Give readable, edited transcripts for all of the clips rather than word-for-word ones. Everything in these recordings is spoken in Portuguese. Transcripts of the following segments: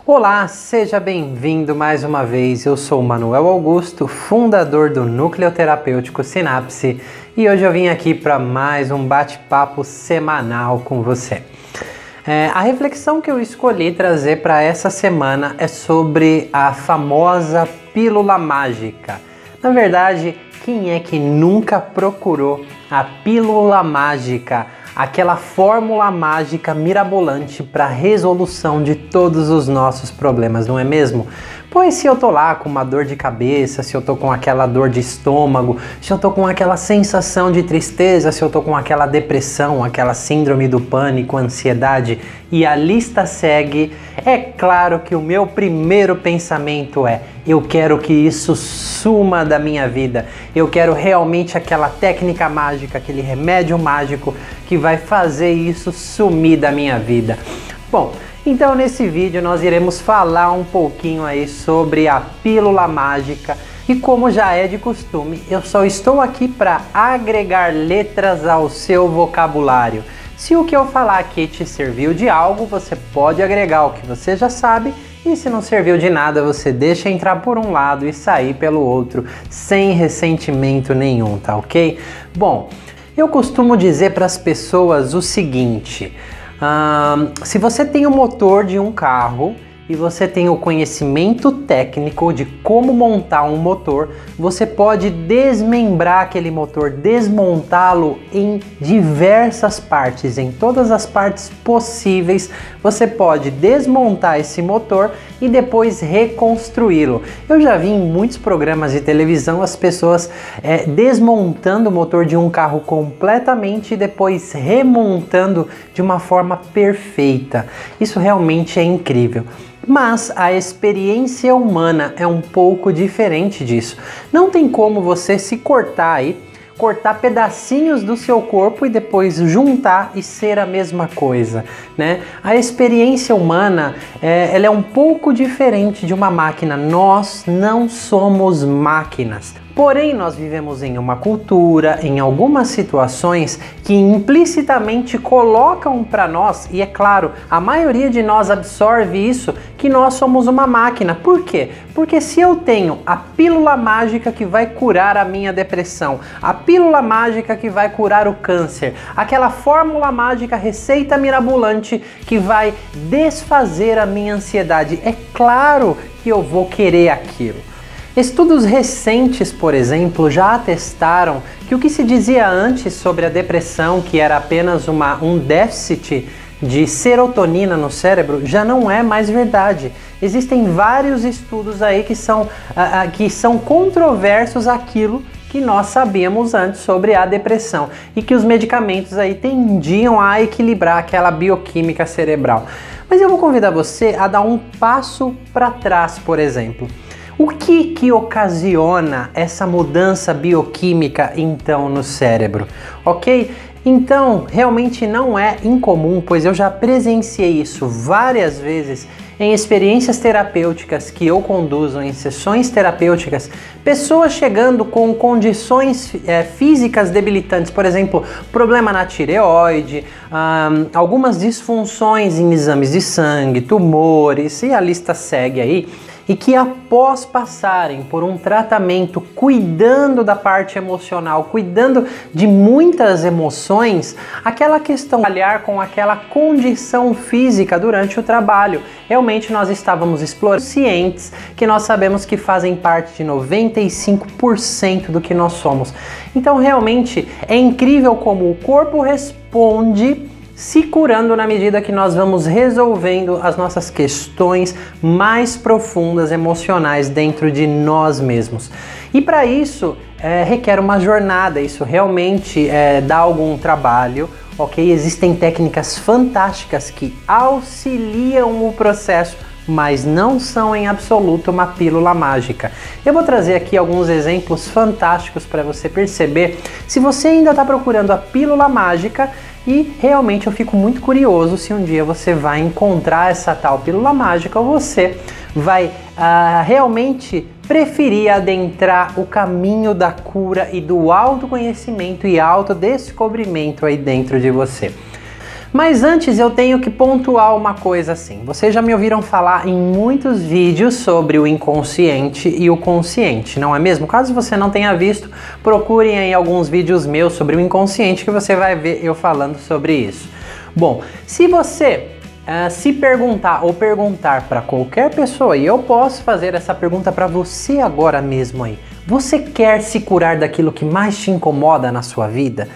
Olá, seja bem-vindo mais uma vez. Eu sou o Manuel Augusto, fundador do Núcleo Terapêutico Sinapse, e hoje eu vim aqui para mais um bate-papo semanal com você. A reflexão que eu escolhi trazer para essa semana é sobre a famosa pílula mágica. Na verdade, quem é que nunca procurou a pílula mágica? Aquela fórmula mágica mirabolante para a resolução de todos os nossos problemas, não é mesmo? Pois se eu tô lá com uma dor de cabeça, se eu tô com aquela dor de estômago, se eu tô com aquela sensação de tristeza, se eu tô com aquela depressão, aquela síndrome do pânico, ansiedade, e a lista segue, é claro que o meu primeiro pensamento é: eu quero que isso suma da minha vida, eu quero realmente aquela técnica mágica, aquele remédio mágico que vai fazer isso sumir da minha vida. Bom, então nesse vídeo nós iremos falar um pouquinho aí sobre a pílula mágica e, como já é de costume, eu só estou aqui para agregar letras ao seu vocabulário. Se o que eu falar aqui te serviu de algo, você pode agregar o que você já sabe, e se não serviu de nada, você deixa entrar por um lado e sair pelo outro, sem ressentimento nenhum, tá ok? Bom, eu costumo dizer para as pessoas o seguinte: se você tem o motor de um carro e você tem o conhecimento técnico de como montar um motor, você pode desmembrar aquele motor, desmontá-lo em diversas partes, em todas as partes possíveis. Você pode desmontar esse motor e depois reconstruí-lo. Eu já vi em muitos programas de televisão as pessoas desmontando o motor de um carro completamente e depois remontando de uma forma perfeita. Isso realmente é incrível. Mas a experiência humana é um pouco diferente disso. Não tem como você se cortar aí, cortar pedacinhos do seu corpo e depois juntar e ser a mesma coisa, né? A experiência humana, ela é um pouco diferente de uma máquina. Nós não somos máquinas. Porém, nós vivemos em uma cultura, em algumas situações que implicitamente colocam para nós, e é claro, a maioria de nós absorve isso, que nós somos uma máquina. Por quê? Porque se eu tenho a pílula mágica que vai curar a minha depressão, a pílula mágica que vai curar o câncer, aquela fórmula mágica, receita mirabolante que vai desfazer a minha ansiedade, é claro que eu vou querer aquilo. Estudos recentes, por exemplo, já atestaram que o que se dizia antes sobre a depressão, que era apenas um déficit de serotonina no cérebro, já não é mais verdade. Existem vários estudos aí que são controversos àquilo que nós sabíamos antes sobre a depressão e que os medicamentos aí tendiam a equilibrar aquela bioquímica cerebral. Mas eu vou convidar você a dar um passo para trás, por exemplo. O que ocasiona essa mudança bioquímica então no cérebro, ok? Então realmente não é incomum, pois eu já presenciei isso várias vezes em experiências terapêuticas que eu conduzo, em sessões terapêuticas, pessoas chegando com condições físicas debilitantes, por exemplo, problema na tireoide, algumas disfunções em exames de sangue, tumores, e a lista segue aí, e que após passarem por um tratamento cuidando da parte emocional, cuidando de muitas emoções, aquela questão de trabalhar com aquela condição física durante o trabalho, realmente nós estávamos explorando cientes que nós sabemos que fazem parte de 95% do que nós somos. Então realmente é incrível como o corpo responde se curando na medida que nós vamos resolvendo as nossas questões mais profundas emocionais dentro de nós mesmos. E para isso requer uma jornada, isso realmente dá algum trabalho, ok? Existem técnicas fantásticas que auxiliam o processo, mas não são em absoluto uma pílula mágica. Eu vou trazer aqui alguns exemplos fantásticos para você perceber se você ainda está procurando a pílula mágica. E realmente eu fico muito curioso se um dia você vai encontrar essa tal pílula mágica ou você vai realmente preferir adentrar o caminho da cura e do autoconhecimento e autodescobrimento aí dentro de você. Mas antes eu tenho que pontuar uma coisa assim. Vocês já me ouviram falar em muitos vídeos sobre o inconsciente e o consciente, não é mesmo? Caso você não tenha visto, procurem aí alguns vídeos meus sobre o inconsciente que você vai ver eu falando sobre isso. Bom, se você se perguntar ou perguntar para qualquer pessoa, e eu posso fazer essa pergunta para você agora mesmo aí, você quer se curar daquilo que mais te incomoda na sua vida?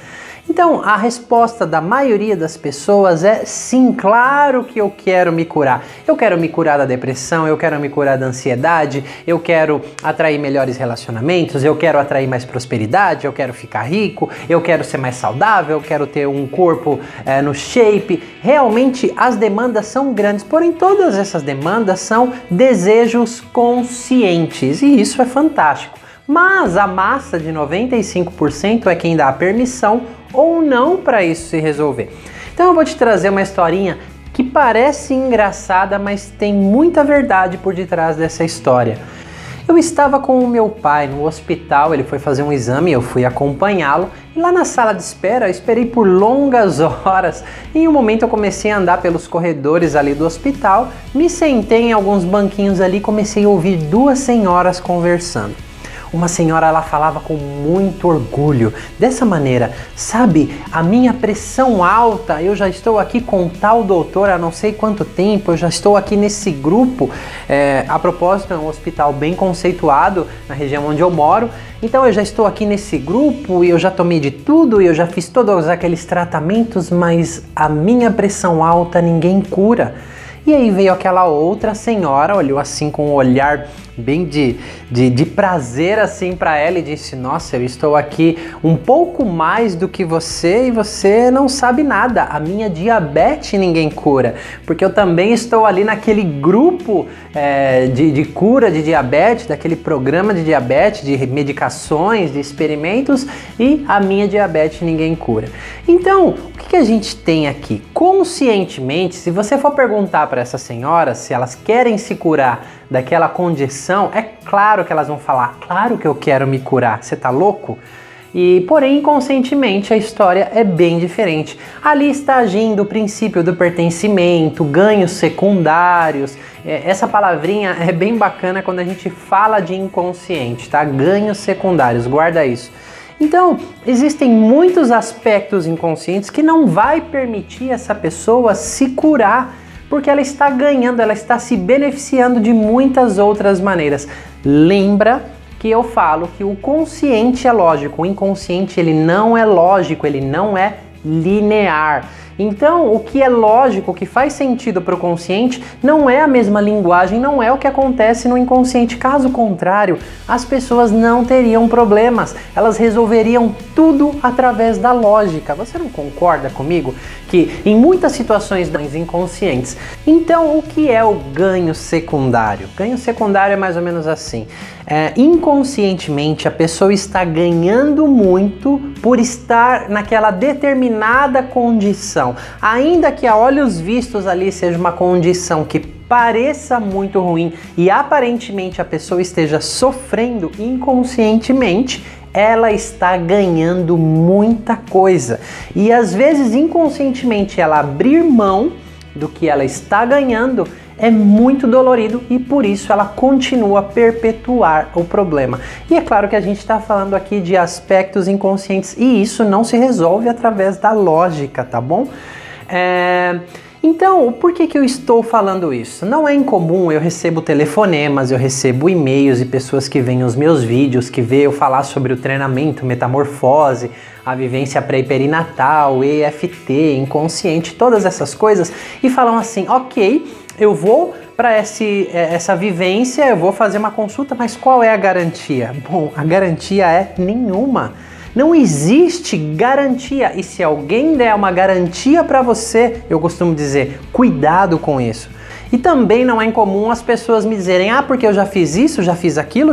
Então, a resposta da maioria das pessoas é sim, claro que eu quero me curar. Eu quero me curar da depressão, eu quero me curar da ansiedade, eu quero atrair melhores relacionamentos, eu quero atrair mais prosperidade, eu quero ficar rico, eu quero ser mais saudável, eu quero ter um corpo no shape. Realmente, as demandas são grandes, porém todas essas demandas são desejos conscientes e isso é fantástico. Mas a massa de 95% é quem dá a permissão ou não para isso se resolver. Então eu vou te trazer uma historinha que parece engraçada, mas tem muita verdade por detrás dessa história. Eu estava com o meu pai no hospital, ele foi fazer um exame, eu fui acompanhá-lo e lá na sala de espera eu esperei por longas horas e em um momento eu comecei a andar pelos corredores ali do hospital, me sentei em alguns banquinhos ali e comecei a ouvir duas senhoras conversando. Uma senhora, ela falava com muito orgulho, dessa maneira: sabe, a minha pressão alta, eu já estou aqui com tal doutor há não sei quanto tempo, eu já estou aqui nesse grupo, a propósito é um hospital bem conceituado na região onde eu moro, então eu já estou aqui nesse grupo e eu já tomei de tudo e eu já fiz todos aqueles tratamentos, mas a minha pressão alta ninguém cura. E aí veio aquela outra senhora, olhou assim com um olhar bem de prazer assim para ela e disse: nossa, eu estou aqui um pouco mais do que você e você não sabe nada, a minha diabetes ninguém cura, porque eu também estou ali naquele grupo de cura de diabetes, daquele programa de diabetes, de medicações, de experimentos, e a minha diabetes ninguém cura. Então, o que a gente tem aqui? Conscientemente, se você for perguntar para essas senhoras se elas querem se curar daquela condição, é claro que elas vão falar: claro que eu quero me curar, você tá louco? E porém, inconscientemente, a história é bem diferente. Ali está agindo o princípio do pertencimento, ganhos secundários. Essa palavrinha é bem bacana quando a gente fala de inconsciente, tá? Ganhos secundários, guarda isso. Então, existem muitos aspectos inconscientes que não vai permitir essa pessoa se curar, porque ela está ganhando, ela está se beneficiando de muitas outras maneiras. Lembra que eu falo que o consciente é lógico, o inconsciente ele não é lógico, ele não é linear. Então, o que é lógico, o que faz sentido para o consciente, não é a mesma linguagem, não é o que acontece no inconsciente. Caso contrário, as pessoas não teriam problemas, elas resolveriam tudo através da lógica. Você não concorda comigo que em muitas situações inconscientes? Então, o que é o ganho secundário? Ganho secundário é mais ou menos assim. Inconscientemente a pessoa está ganhando muito por estar naquela determinada condição, ainda que a olhos vistos ali seja uma condição que pareça muito ruim e aparentemente a pessoa esteja sofrendo, inconscientemente ela está ganhando muita coisa e às vezes inconscientemente ela abrir mão do que ela está ganhando é muito dolorido e por isso ela continua a perpetuar o problema. E é claro que a gente está falando aqui de aspectos inconscientes e isso não se resolve através da lógica, tá bom? Então, por que eu estou falando isso? Não é incomum, eu recebo telefonemas, eu recebo e-mails e pessoas que veem os meus vídeos, que veem eu falar sobre o treinamento, metamorfose, a vivência pré-perinatal, EFT, inconsciente, todas essas coisas, e falam assim: ok, eu vou para essa vivência, eu vou fazer uma consulta, mas qual é a garantia? Bom, a garantia é nenhuma. Não existe garantia, e se alguém der uma garantia para você, eu costumo dizer, cuidado com isso. E também não é incomum as pessoas me dizerem: ah, porque eu já fiz isso, já fiz aquilo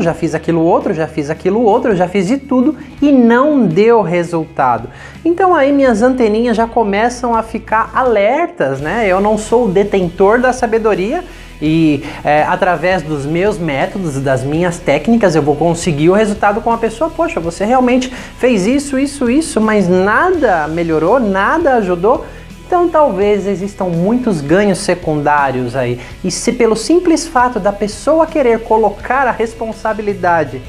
outro, já fiz aquilo outro, eu já fiz de tudo e não deu resultado. Então aí minhas anteninhas já começam a ficar alertas, né? Eu não sou o detentor da sabedoria e através dos meus métodos, das minhas técnicas, eu vou conseguir o resultado com a pessoa. Poxa, você realmente fez isso, mas nada melhorou, nada ajudou. Então talvez existam muitos ganhos secundários aí. E se pelo simples fato da pessoa querer colocar a responsabilidade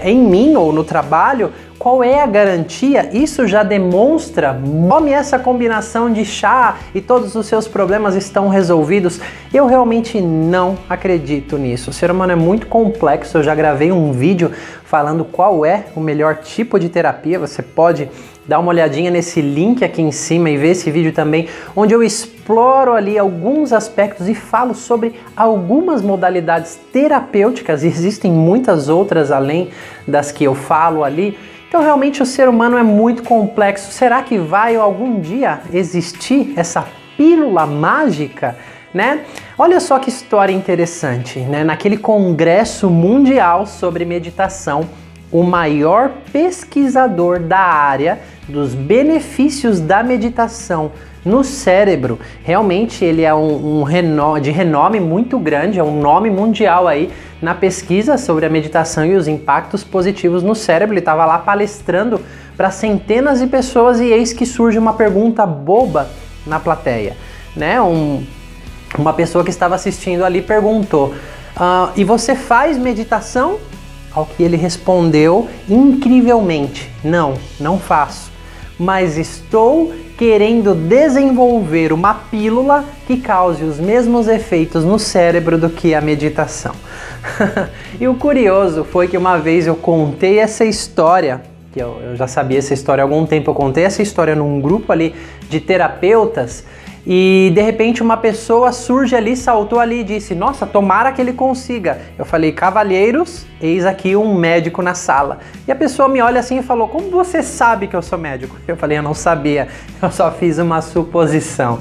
em mim ou no trabalho, qual é a garantia? Isso já demonstra, tome essa combinação de chá e todos os seus problemas estão resolvidos. Eu realmente não acredito nisso. O ser humano é muito complexo, eu já gravei um vídeo falando qual é o melhor tipo de terapia. Você pode dar uma olhadinha nesse link aqui em cima e ver esse vídeo também, onde eu exploro ali alguns aspectos e falo sobre algumas modalidades terapêuticas, e existem muitas outras além das que eu falo ali. Então realmente o ser humano é muito complexo. Será que vai algum dia existir essa pílula mágica, né? Olha só que história interessante, né? Naquele congresso mundial sobre meditação, o maior pesquisador da área dos benefícios da meditação no cérebro, realmente ele é de renome muito grande, é um nome mundial aí na pesquisa sobre a meditação e os impactos positivos no cérebro. Ele estava lá palestrando para centenas de pessoas e eis que surge uma pergunta boba na plateia, né? Uma pessoa que estava assistindo ali perguntou: e você faz meditação? Ao que ele respondeu incrivelmente: não faço, mas estou querendo desenvolver uma pílula que cause os mesmos efeitos no cérebro do que a meditação. E o curioso foi que uma vez eu contei essa história, que eu já sabia essa história há algum tempo, eu contei essa história num grupo ali de terapeutas, e de repente uma pessoa surge ali, saltou ali e disse: nossa, tomara que ele consiga. Eu falei: cavalheiros, eis aqui um médico na sala. E a pessoa me olha assim e falou: como você sabe que eu sou médico? Eu falei: eu não sabia, eu só fiz uma suposição.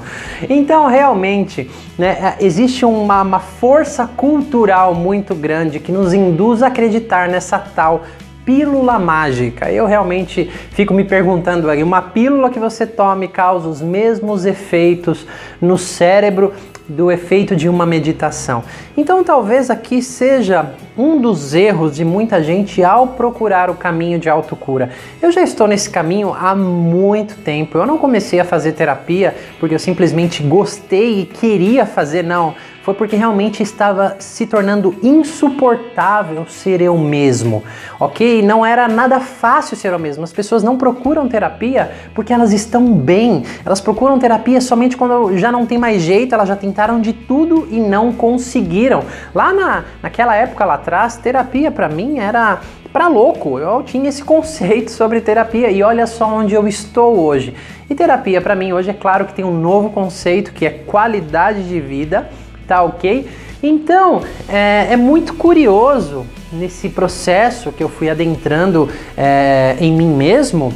Então realmente, né, existe uma força cultural muito grande que nos induz a acreditar nessa tal pílula mágica. Eu realmente fico me perguntando aí, uma pílula que você tome causa os mesmos efeitos no cérebro do efeito de uma meditação. Então talvez aqui seja um dos erros de muita gente ao procurar o caminho de autocura. Eu já estou nesse caminho há muito tempo. Eu não comecei a fazer terapia porque eu simplesmente gostei e queria fazer, não. Foi porque realmente estava se tornando insuportável ser eu mesmo, ok? Não era nada fácil ser eu mesmo. As pessoas não procuram terapia porque elas estão bem. Elas procuram terapia somente quando já não tem mais jeito, elas já tentaram de tudo e não conseguiram. Lá naquela época lá atrás, terapia para mim era para louco. Eu tinha esse conceito sobre terapia e olha só onde eu estou hoje. E terapia para mim hoje, é claro que tem um novo conceito que é qualidade de vida. Tá ok? Então, é muito curioso nesse processo que eu fui adentrando em mim mesmo,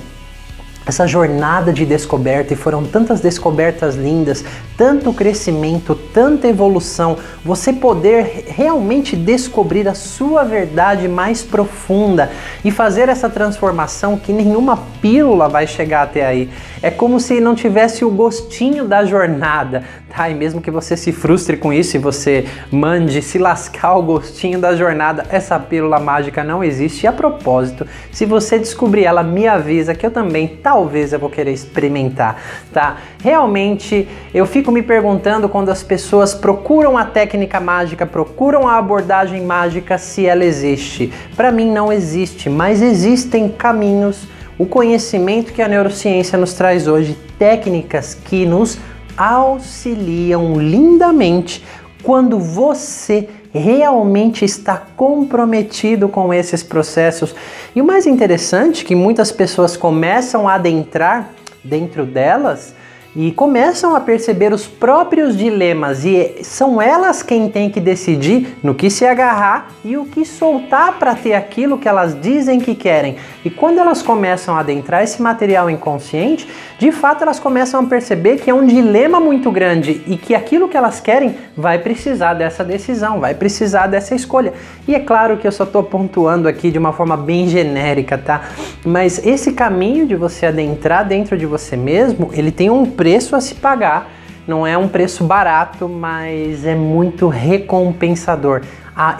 essa jornada de descoberta, e foram tantas descobertas lindas, tanto crescimento, tanta evolução, você poder realmente descobrir a sua verdade mais profunda e fazer essa transformação que nenhuma pílula vai chegar até aí. É como se não tivesse o gostinho da jornada, tá? E mesmo que você se frustre com isso e você mande se lascar o gostinho da jornada, essa pílula mágica não existe. E a propósito, se você descobrir ela, me avisa que eu também, talvez eu vou querer experimentar, tá? Realmente, eu fico me perguntando quando as pessoas procuram a técnica mágica, procuram a abordagem mágica, se ela existe. Para mim não existe, mas existem caminhos, o conhecimento que a neurociência nos traz hoje, técnicas que nos auxiliam lindamente quando você realmente está comprometido com esses processos. E o mais interessante é que muitas pessoas começam a adentrar dentro delas e começam a perceber os próprios dilemas, e são elas quem tem que decidir no que se agarrar e o que soltar para ter aquilo que elas dizem que querem. E quando elas começam a adentrar esse material inconsciente, de fato elas começam a perceber que é um dilema muito grande e que aquilo que elas querem vai precisar dessa decisão, vai precisar dessa escolha. E é claro que eu só estou pontuando aqui de uma forma bem genérica, tá? Mas esse caminho de você adentrar dentro de você mesmo, ele tem um preço a se pagar. Não é um preço barato, mas é muito recompensador.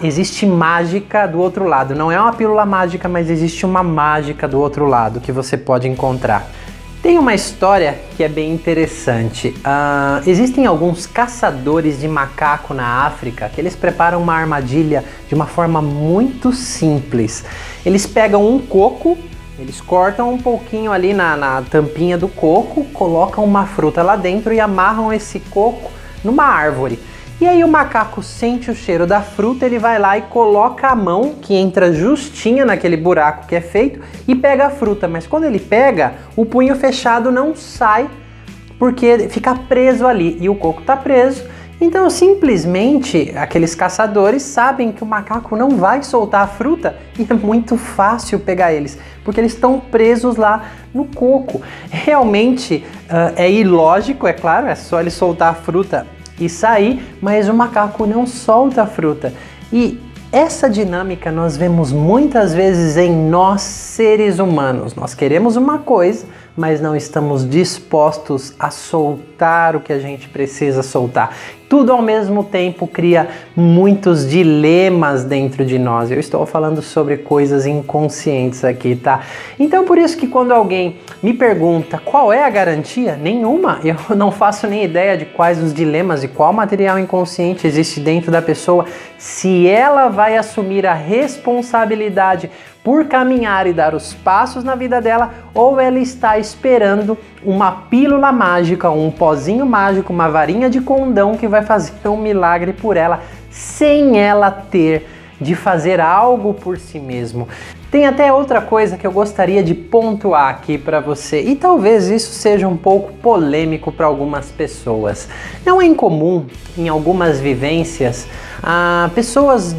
Existe mágica do outro lado. Não é uma pílula mágica, mas existe uma mágica do outro lado que você pode encontrar. Tem uma história que é bem interessante. Existem alguns caçadores de macaco na África que eles preparam uma armadilha de uma forma muito simples. Eles pegam um coco, eles cortam um pouquinho ali na tampinha do coco, colocam uma fruta lá dentro e amarram esse coco numa árvore. E aí o macaco sente o cheiro da fruta, ele vai lá e coloca a mão, que entra justinha naquele buraco que é feito, e pega a fruta. Mas quando ele pega, o punho fechado não sai, porque fica preso ali, e o coco está preso. Então simplesmente aqueles caçadores sabem que o macaco não vai soltar a fruta, e é muito fácil pegar eles, porque eles estão presos lá no coco. Realmente é ilógico, é claro, é só ele soltar a fruta e sair, mas o macaco não solta a fruta. E essa dinâmica nós vemos muitas vezes em nós, seres humanos. Nós queremos uma coisa, mas não estamos dispostos a soltar o que a gente precisa soltar. Tudo ao mesmo tempo cria muitos dilemas dentro de nós. Eu estou falando sobre coisas inconscientes aqui, tá? Então por isso que quando alguém me pergunta qual é a garantia, nenhuma, eu não faço nem ideia de quais os dilemas e qual material inconsciente existe dentro da pessoa, se ela vai assumir a responsabilidade por caminhar e dar os passos na vida dela, ou ela está esperando uma pílula mágica, um pozinho mágico, uma varinha de condão que vai fazer um milagre por ela, sem ela ter de fazer algo por si mesmo. Tem até outra coisa que eu gostaria de pontuar aqui para você, e talvez isso seja um pouco polêmico para algumas pessoas. Não é incomum, em algumas vivências, pessoas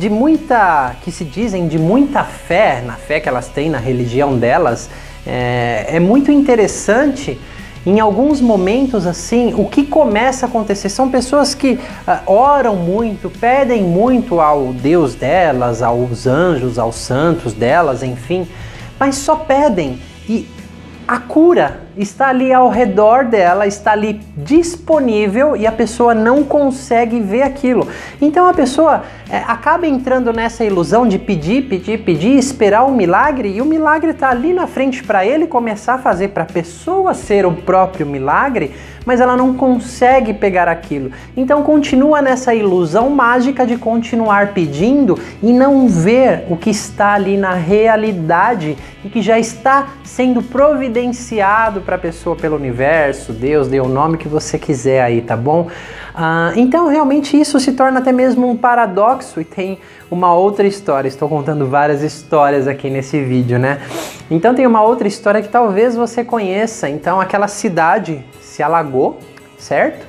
que se dizem de muita fé, na fé que elas têm, na religião delas, é muito interessante. Em alguns momentos assim, o que começa a acontecer são pessoas que oram muito, pedem muito ao Deus delas, aos anjos, aos santos delas, enfim, mas só pedem e a cura está ali ao redor dela, está ali disponível e a pessoa não consegue ver aquilo. Então a pessoa acaba entrando nessa ilusão de pedir, esperar um milagre, e o milagre está ali na frente para ele começar a fazer, para a pessoa ser o próprio milagre, mas ela não consegue pegar aquilo. Então continua nessa ilusão mágica de continuar pedindo e não ver o que está ali na realidade e que já está sendo providenciado para a pessoa pelo universo. Deus, dê o nome que você quiser aí, tá bom? Então realmente isso se torna até mesmo um paradoxo, e tem uma outra história. Estou contando várias histórias aqui nesse vídeo, né? Então tem uma outra história que talvez você conheça. Então aquela cidade se alagou, certo?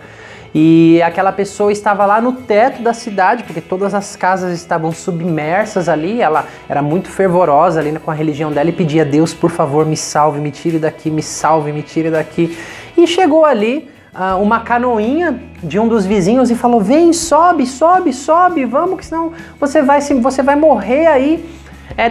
E aquela pessoa estava lá no teto da cidade, porque todas as casas estavam submersas ali. Ela era muito fervorosa ali com a religião dela e pedia a Deus, por favor, me salve, me tire daqui, me salve, me tire daqui. E chegou ali uma canoinha de um dos vizinhos e falou: vem, sobe, sobe, sobe, vamos, que senão você vai morrer aí.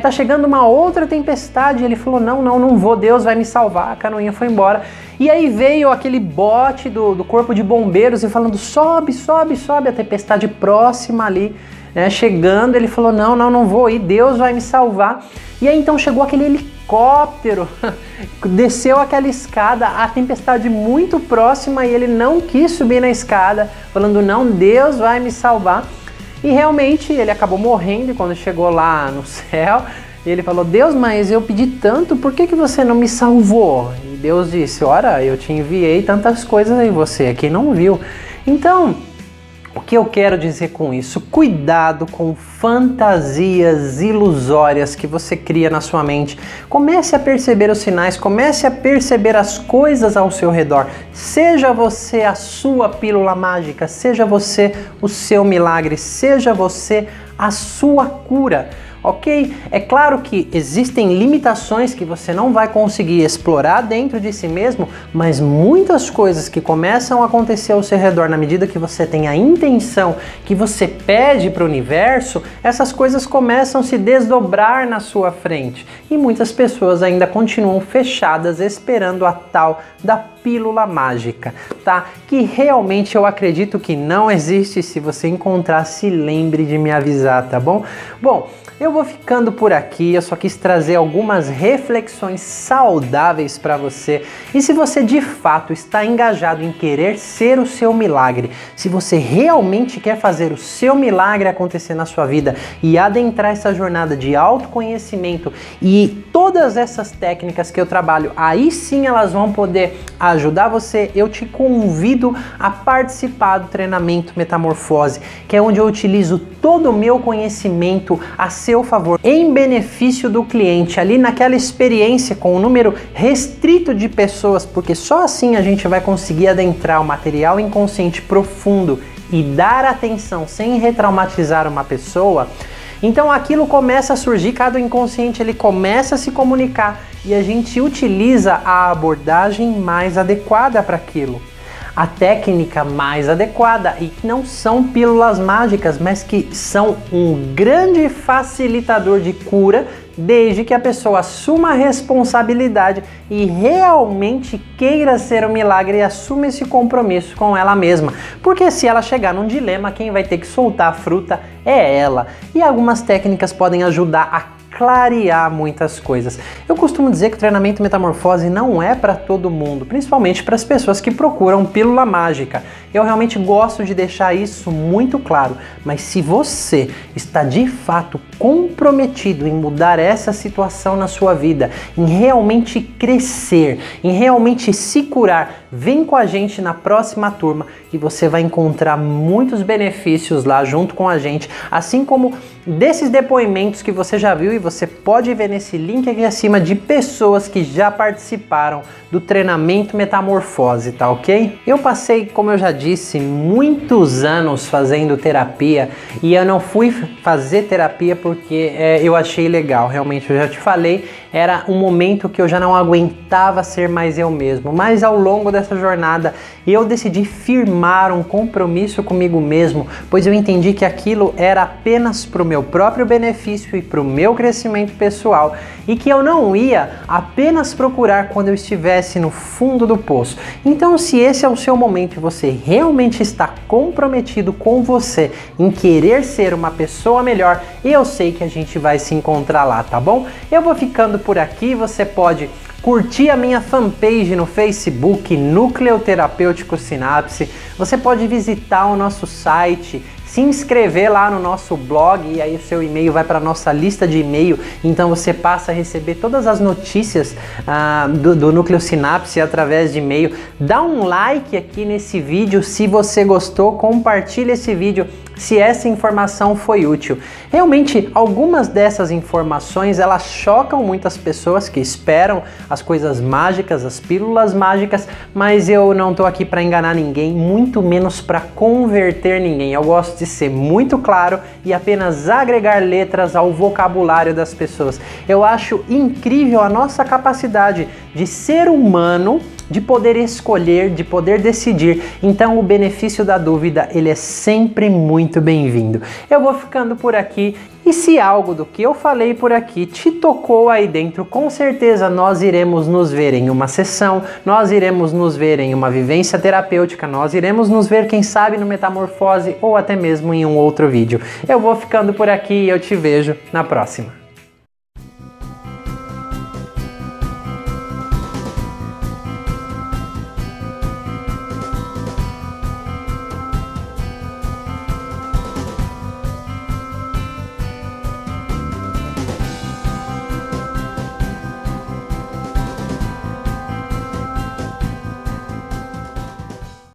Tá chegando uma outra tempestade. Ele falou: não vou, Deus vai me salvar. A canoinha foi embora. E aí veio aquele bote do corpo de bombeiros e falando: sobe, sobe, sobe. A tempestade próxima ali, né, chegando. Ele falou: não vou ir, Deus vai me salvar. E aí então chegou aquele helicóptero, desceu aquela escada, a tempestade muito próxima, e ele não quis subir na escada, falando: não, Deus vai me salvar. E realmente ele acabou morrendo. E quando chegou lá no céu, ele falou: Deus, mas eu pedi tanto, por que você não me salvou? E Deus disse: ora, eu te enviei tantas coisas aí, você aqui não viu. Então, o que eu quero dizer com isso? Cuidado com fantasias ilusórias que você cria na sua mente. Comece a perceber os sinais, comece a perceber as coisas ao seu redor. Seja você a sua pílula mágica, seja você o seu milagre, seja você a sua cura. Ok? É claro que existem limitações que você não vai conseguir explorar dentro de si mesmo, mas muitas coisas que começam a acontecer ao seu redor na medida que você tem a intenção, que você pede para o universo, essas coisas começam a se desdobrar na sua frente. E muitas pessoas ainda continuam fechadas esperando a tal da pílula mágica, tá? Que realmente eu acredito que não existe. Se você encontrar, se lembre de me avisar, tá bom? Bom, eu vou ficando por aqui, eu só quis trazer algumas reflexões saudáveis para você. E se você de fato está engajado em querer ser o seu milagre, se você realmente quer fazer o seu milagre acontecer na sua vida e adentrar essa jornada de autoconhecimento e todas essas técnicas que eu trabalho, aí sim elas vão poder ajudar você. Eu te convido a participar do treinamento Metamorfose, que é onde eu utilizo todo o meu conhecimento a seu favor, em benefício do cliente, ali naquela experiência com um número restrito de pessoas, porque só assim a gente vai conseguir adentrar o material inconsciente profundo e dar atenção sem retraumatizar uma pessoa. Então aquilo começa a surgir, cada inconsciente ele começa a se comunicar e a gente utiliza a abordagem mais adequada para aquilo. A técnica mais adequada, e que não são pílulas mágicas, mas que são um grande facilitador de cura, desde que a pessoa assuma a responsabilidade e realmente queira ser um milagre e assuma esse compromisso com ela mesma. Porque se ela chegar num dilema, quem vai ter que soltar a fruta é ela. E algumas técnicas podem ajudar a clarear muitas coisas. Eu costumo dizer que o treinamento Metamorfose não é para todo mundo, principalmente para as pessoas que procuram pílula mágica. Eu realmente gosto de deixar isso muito claro, mas se você está de fato comprometido em mudar essa situação na sua vida, em realmente crescer, em realmente se curar, vem com a gente na próxima turma e você vai encontrar muitos benefícios lá junto com a gente, assim como desses depoimentos que você já viu e você pode ver nesse link aqui acima de pessoas que já participaram do treinamento Metamorfose, tá ok? Eu passei, como eu já disse, muitos anos fazendo terapia e eu não fui fazer terapia porque eu achei legal, realmente, eu já te falei, era um momento que eu já não aguentava ser mais eu mesmo, mas ao longo dessa jornada eu decidi firmar um compromisso comigo mesmo, pois eu entendi que aquilo era apenas para o meu próprio benefício e para o meu crescimento pessoal e que eu não ia apenas procurar quando eu estivesse no fundo do poço. Então, se esse é o seu momento e você realmente está comprometido com você em querer ser uma pessoa melhor, eu sei que a gente vai se encontrar lá, tá bom? Eu vou ficando por aqui, você pode curtir a minha fanpage no Facebook, Núcleo Terapêutico Sinapse, você pode visitar o nosso site, se inscrever lá no nosso blog e aí o seu e-mail vai para a nossa lista de e-mail, então você passa a receber todas as notícias do Núcleo Sinapse através de e-mail. Dá um like aqui nesse vídeo se você gostou, compartilha esse vídeo se essa informação foi útil. Realmente, algumas dessas informações, elas chocam muitas pessoas que esperam as coisas mágicas, as pílulas mágicas, mas eu não tô aqui para enganar ninguém, muito menos para converter ninguém. Eu gosto de ser muito claro e apenas agregar letras ao vocabulário das pessoas. Eu acho incrível a nossa capacidade de ser humano, de poder escolher, de poder decidir. Então o benefício da dúvida, ele é sempre muito bem-vindo. Eu vou ficando por aqui e se algo do que eu falei por aqui te tocou aí dentro, com certeza nós iremos nos ver em uma sessão, nós iremos nos ver em uma vivência terapêutica, nós iremos nos ver, quem sabe, no Metamorfose ou até mesmo em um outro vídeo. Eu vou ficando por aqui e eu te vejo na próxima.